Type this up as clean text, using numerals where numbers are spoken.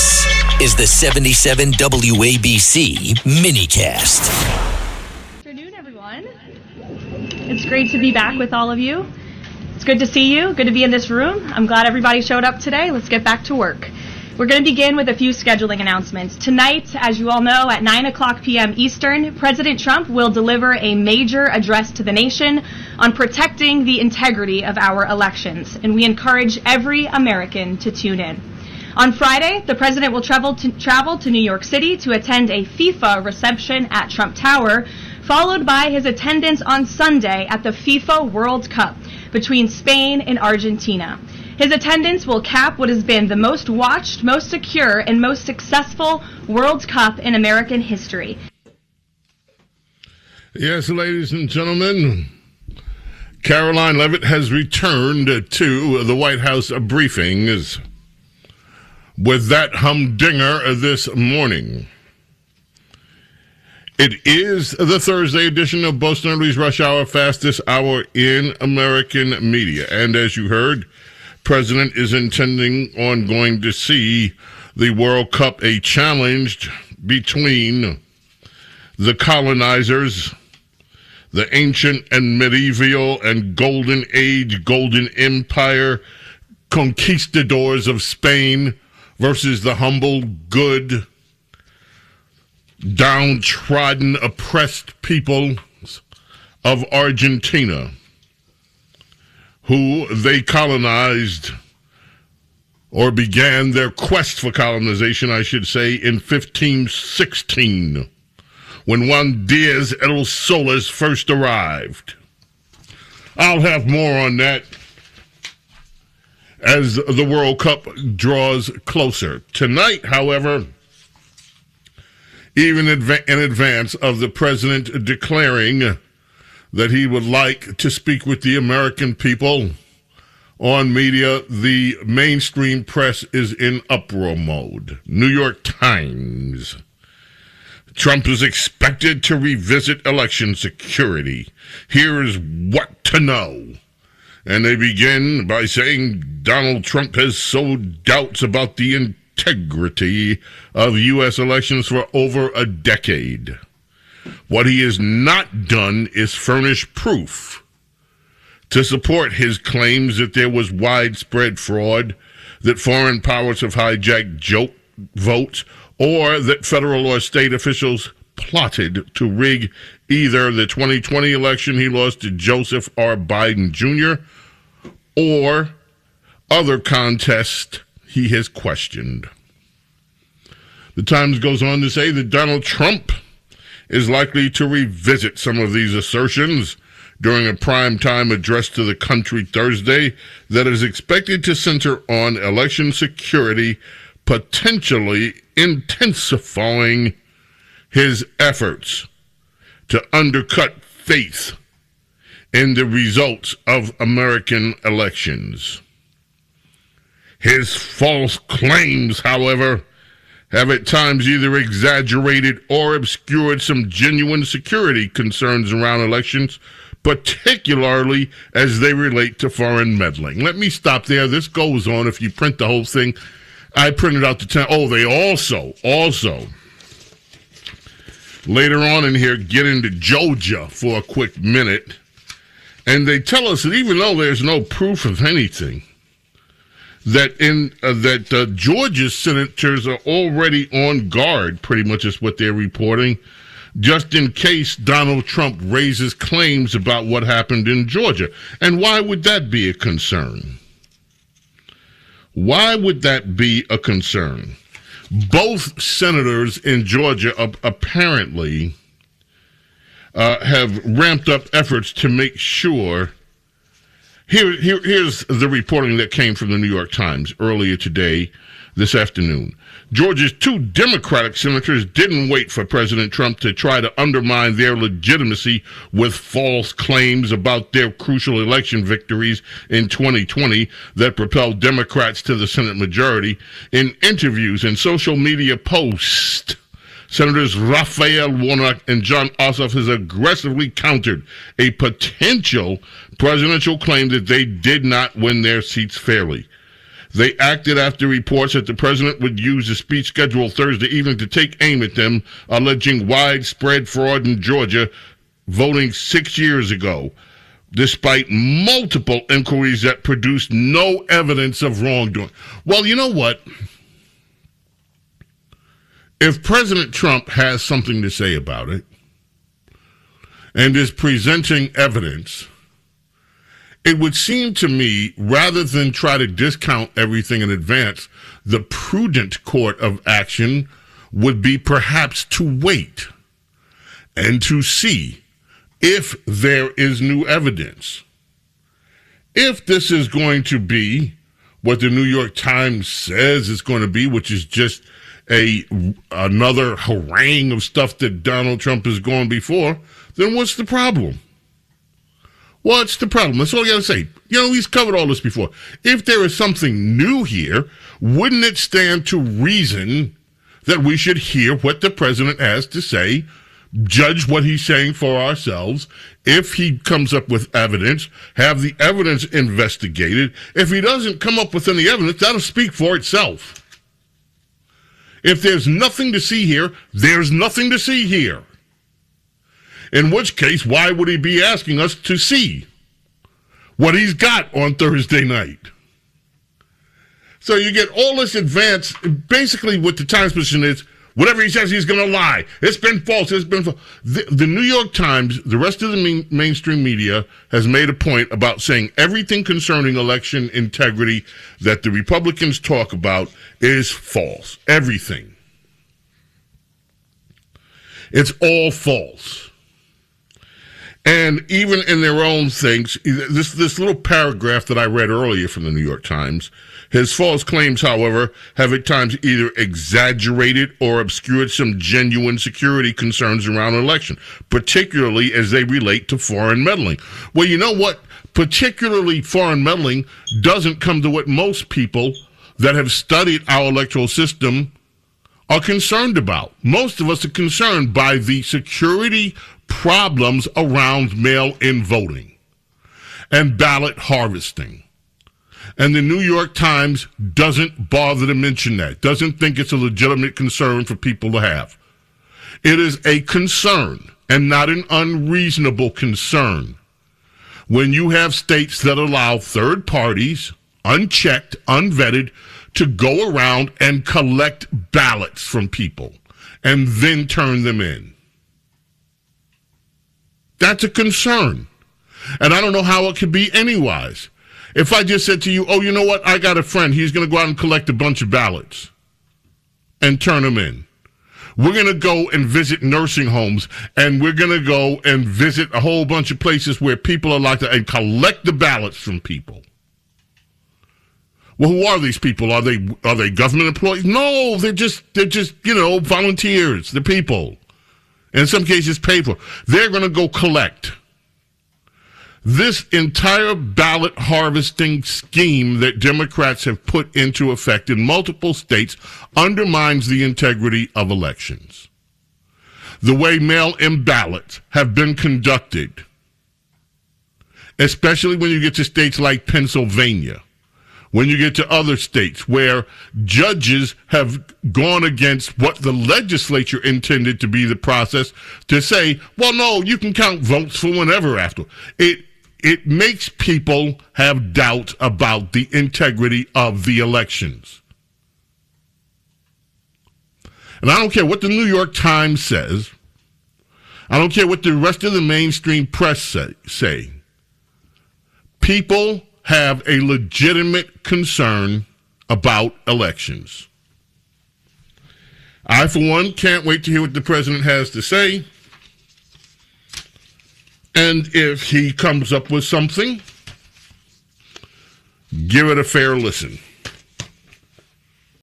This is the 77 WABC minicast. Good afternoon, everyone. It's great to be back with all of you. It's good to see you. Good to be in this room. I'm glad everybody showed up today. Let's get back to work. We're going to begin with a few scheduling announcements. Tonight, as you all know, at 9 o'clock p.m. Eastern, President Trump will deliver a major address to the nation on protecting the integrity of our elections, and we encourage every American to tune in. On Friday, the president will travel to New York City to attend a FIFA reception at Trump Tower, followed by his attendance on Sunday at the FIFA World Cup between Spain and Argentina. His attendance will cap what has been the most watched, most secure, and most successful World Cup in American history. Yes, ladies and gentlemen, Karoline Leavitt has returned to the White House briefings with that humdinger this morning. It is the Thursday edition of Bo Snerdly's Rush Hour, fastest hour in American media. And as you heard, President is intending on going to see the World Cup, a challenge between the colonizers, the ancient and medieval and golden age, golden empire conquistadors of Spain versus the humble, good, downtrodden, oppressed people of Argentina, who they colonized, or began their quest for colonization, I should say, in 1516, when Juan Diaz el Solis first arrived. I'll have more on that as the World Cup draws closer. Tonight, however, even in advance of the president declaring that he would like to speak with the American people on media, the mainstream press is in uproar mode. New York Times. Trump is expected to revisit election security. Here is what to know. And they begin by saying Donald Trump has sowed doubts about the integrity of U.S. elections for over a decade. What he has not done is furnish proof to support his claims that there was widespread fraud, that foreign powers have hijacked votes, or that federal or state officials plotted to rig either the 2020 election he lost to Joseph R. Biden Jr. or other contests he has questioned. The Times goes on to say that Donald Trump is likely to revisit some of these assertions during a primetime address to the country Thursday that is expected to center on election security, potentially intensifying his efforts to undercut faith in the results of American elections. His false claims, however, have at times either exaggerated or obscured some genuine security concerns around elections, particularly as they relate to foreign meddling. Let me stop there. This goes on. If you print the whole thing, I printed out the 10. Oh, they also, later on in here, get into Georgia for a quick minute. And they tell us that even though there's no proof of anything, that Georgia's senators are already on guard, pretty much is what they're reporting, just in case Donald Trump raises claims about what happened in Georgia. And why would that be a concern? Why would that be a concern? Both senators in Georgia apparently have ramped up efforts to make sure. Here's the reporting that came from the New York Times earlier today, this afternoon. Georgia's two Democratic senators didn't wait for President Trump to try to undermine their legitimacy with false claims about their crucial election victories in 2020 that propelled Democrats to the Senate majority. In interviews and social media posts, Senators Raphael Warnock and Jon Ossoff has aggressively countered a potential presidential claim that they did not win their seats fairly. They acted after reports that the president would use a speech scheduled Thursday evening to take aim at them, alleging widespread fraud in Georgia voting 6 years ago, despite multiple inquiries that produced no evidence of wrongdoing. Well, you know what? If President Trump has something to say about it and is presenting evidence, it would seem to me, rather than try to discount everything in advance, the prudent course of action would be perhaps to wait and to see if there is new evidence. If this is going to be what the New York Times says it's going to be, which is just another harangue of stuff that Donald Trump has gone before, then what's the problem? What's the problem? That's all I got to say. He's covered all this before. If there is something new here, wouldn't it stand to reason that we should hear what the president has to say, judge what he's saying for ourselves? If he comes up with evidence, have the evidence investigated. If he doesn't come up with any evidence, that'll speak for itself. If there's nothing to see here, there's nothing to see here. In which case, why would he be asking us to see what he's got on Thursday night? So you get all this advance. Basically, what the Times position is, whatever he says, he's going to lie. It's been false. It's been false. The New York Times, the rest of the mainstream media, has made a point about saying everything concerning election integrity that the Republicans talk about is false. Everything. It's all false. And even in their own things, this little paragraph that I read earlier from the New York Times, his false claims, however, have at times either exaggerated or obscured some genuine security concerns around an election, particularly as they relate to foreign meddling. Well, you know what? Particularly foreign meddling doesn't come to what most people that have studied our electoral system are concerned about. Most of us are concerned by the security problems around mail-in voting and ballot harvesting. And the New York Times doesn't bother to mention that, doesn't think it's a legitimate concern for people to have. It is a concern, and not an unreasonable concern, when you have states that allow third parties, unchecked, unvetted, to go around and collect ballots from people and then turn them in. That's a concern. And I don't know how it could be anywise. If I just said to you, oh, you know what? I got a friend. He's going to go out and collect a bunch of ballots and turn them in. We're going to go and visit nursing homes, and we're going to go and visit a whole bunch of places where people are like that and collect the ballots from people. Well, who are these people? Are they government employees? No, they're just volunteers. They're people. In some cases, paid for. They're going to go collect. This entire ballot harvesting scheme that Democrats have put into effect in multiple states undermines the integrity of elections. The way mail-in ballots have been conducted, especially when you get to states like Pennsylvania, when you get to other states where judges have gone against what the legislature intended to be the process, to say, well, no, you can count votes for whenever after. It makes people have doubt about the integrity of the elections. And I don't care what the New York Times says. I don't care what the rest of the mainstream press say. People have a legitimate concern about elections. I, for one, can't wait to hear what the president has to say. And if he comes up with something, give it a fair listen.